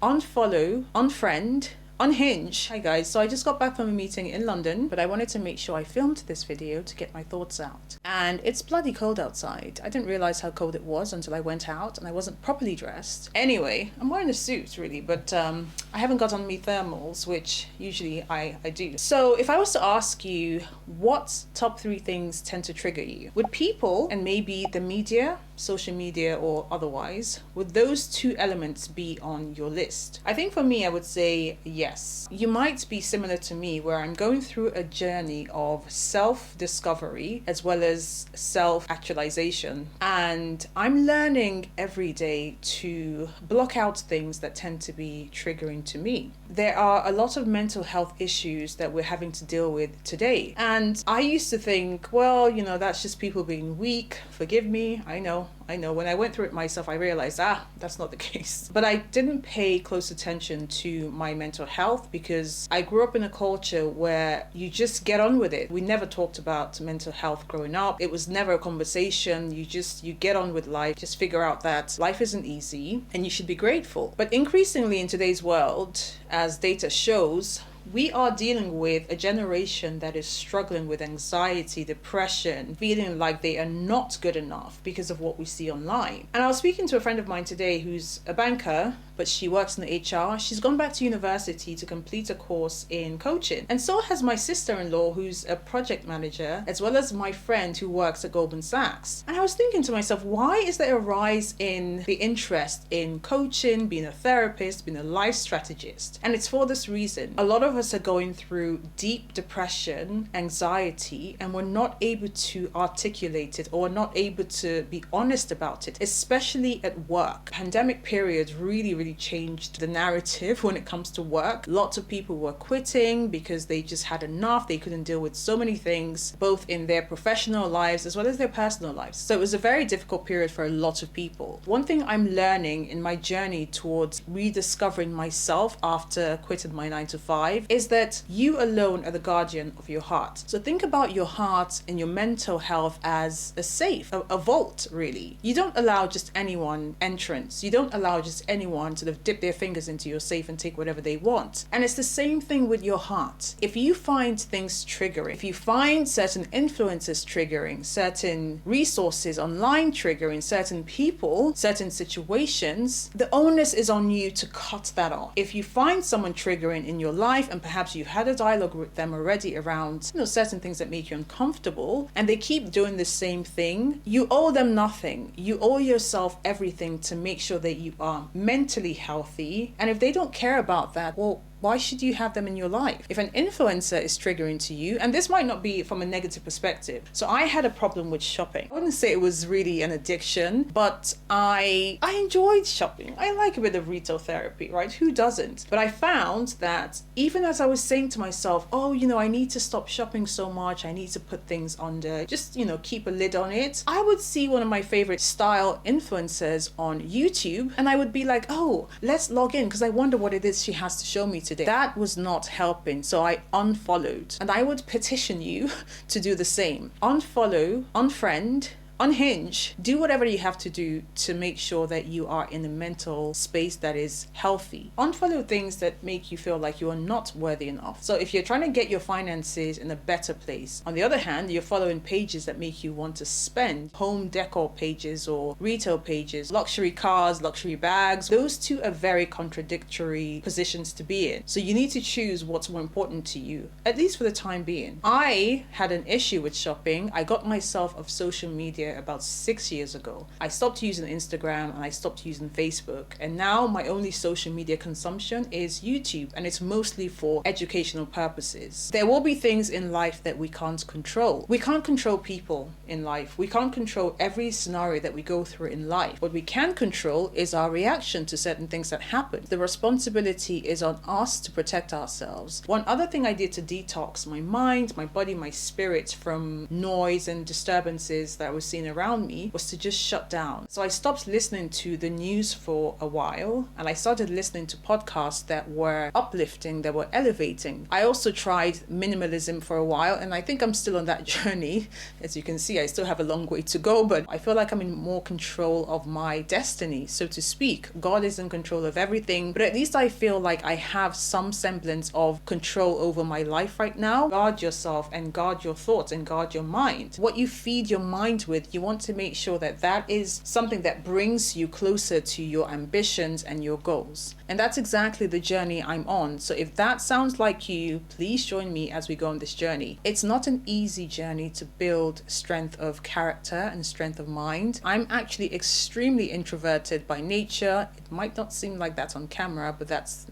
unfollow, unfriend, unhinge. Hi guys, so I just got back from a meeting in London, but I wanted to make sure I filmed this video to get my thoughts out. And it's bloody cold outside. I didn't realize how cold it was until I went out and I wasn't properly dressed. Anyway, I'm wearing a suit really, but I haven't got on me thermals, which usually I do. So if I was to ask you what top 3 things tend to trigger you, would people and maybe the media, social media or otherwise, would those 2 elements be on your list? I think for me, I would say yes. You might be similar to me where I'm going through a journey of self-discovery as well as self-actualization, and I'm learning every day to block out things that tend to be triggering to me. There are a lot of mental health issues that we're having to deal with today, and I used to think, well, you know, that's just people being weak. Forgive me, I know. When I went through it myself, I realized, that's not the case. But I didn't pay close attention to my mental health because I grew up in a culture where you just get on with it. We never talked about mental health growing up. It was never a conversation. You get on with life, just figure out that life isn't easy and you should be grateful. But increasingly in today's world, as data shows, we are dealing with a generation that is struggling with anxiety, depression, feeling like they are not good enough because of what we see online. And I was speaking to a friend of mine today who's a banker, but she works in HR. She's gone back to university to complete a course in coaching. And so has my sister-in-law, who's a project manager, as well as my friend who works at Goldman Sachs. And I was thinking to myself, why is there a rise in the interest in coaching, being a therapist, being a life strategist? And it's for this reason. A lot of us are going through deep depression, anxiety, and we're not able to articulate it or not able to be honest about it, especially at work. Pandemic period really changed the narrative when it comes to work. Lots of people were quitting because they just had enough. They couldn't deal with so many things, both in their professional lives as well as their personal lives. So it was a very difficult period for a lot of people. One thing I'm learning in my journey towards rediscovering myself after quitting my 9-to-5 is that you alone are the guardian of your heart. So think about your heart and your mental health as a safe, a vault really. You don't allow just anyone entrance. You don't allow just anyone sort of dip their fingers into your safe and take whatever they want. And it's the same thing with your heart. If you find things triggering, if you find certain influences triggering, certain resources online triggering, certain people, certain situations, the onus is on you to cut that off. If you find someone triggering in your life and perhaps you've had a dialogue with them already around, certain things that make you uncomfortable, and they keep doing the same thing, you owe them nothing. You owe yourself everything to make sure that you are mentally healthy. And if they don't care about that, well, why should you have them in your life? If an influencer is triggering to you, and this might not be from a negative perspective. So I had a problem with shopping. I wouldn't say it was really an addiction, but I enjoyed shopping. I like a bit of retail therapy, right? Who doesn't? But I found that even as I was saying to myself, I need to stop shopping so much. I need to put things under, just, keep a lid on it. I would see one of my favorite style influencers on YouTube and I would be like, oh, let's log in because I wonder what it is she has to show me today. That was not helping, so I unfollowed. And I would petition you to do the same. Unfollow, unfriend, unhinge, do whatever you have to do to make sure that you are in a mental space that is healthy. Unfollow things that make you feel like you are not worthy enough. So if you're trying to get your finances in a better place, on the other hand, you're following pages that make you want to spend, home decor pages or retail pages, luxury cars, luxury bags. Those 2 are very contradictory positions to be in. So you need to choose what's more important to you, at least for the time being. I had an issue with shopping. I got myself off social media about 6 years ago. I stopped using Instagram and I stopped using Facebook, and now my only social media consumption is YouTube, and it's mostly for educational purposes. There will be things in life that we can't control. We can't control people in life. We can't control every scenario that we go through in life. What we can control is our reaction to certain things that happen. The responsibility is on us to protect ourselves. One other thing I did to detox my mind, my body, my spirit from noise and disturbances that I was seeing seeing around me was to just shut down. So I stopped listening to the news for a while, and I started listening to podcasts that were uplifting, that were elevating. I also tried minimalism for a while, and I think I'm still on that journey. As you can see, I still have a long way to go, but I feel like I'm in more control of my destiny, so to speak. God is in control of everything, but at least I feel like I have some semblance of control over my life right now. Guard yourself and guard your thoughts and guard your mind. What you feed your mind with, you want to make sure that that is something that brings you closer to your ambitions and your goals. And that's exactly the journey I'm on. So if that sounds like you, please join me as we go on this journey. It's not an easy journey to build strength of character and strength of mind. I'm actually extremely introverted by nature. It might not seem like that on camera, but that's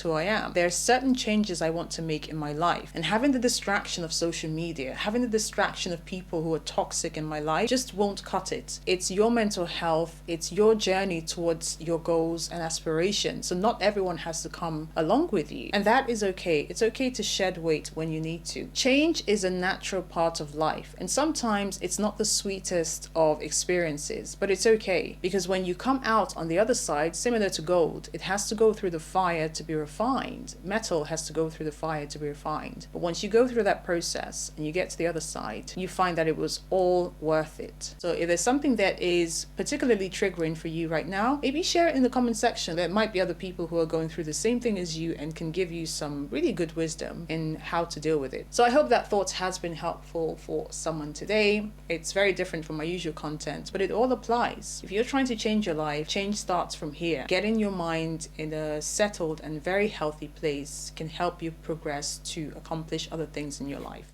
who I am. There are certain changes I want to make in my life, and having the distraction of social media, having the distraction of people who are toxic in my life just won't cut it. It's your mental health, it's your journey towards your goals and aspirations. So not everyone has to come along with you, and that is okay. It's okay to shed weight when you need to. Change is a natural part of life, and sometimes it's not the sweetest of experiences, but it's okay, because when you come out on the other side, similar to gold, it has to go through the fire to be refined. Metal has to go through the fire to be refined. But once you go through that process and you get to the other side, you find that it was all worth it. So if there's something that is particularly triggering for you right now, maybe share it in the comment section. There might be other people who are going through the same thing as you and can give you some really good wisdom in how to deal with it. So I hope that thought has been helpful for someone today. It's very different from my usual content, but it all applies. If you're trying to change your life, change starts from here. Getting your mind in a settled and very healthy place can help you progress to accomplish other things in your life.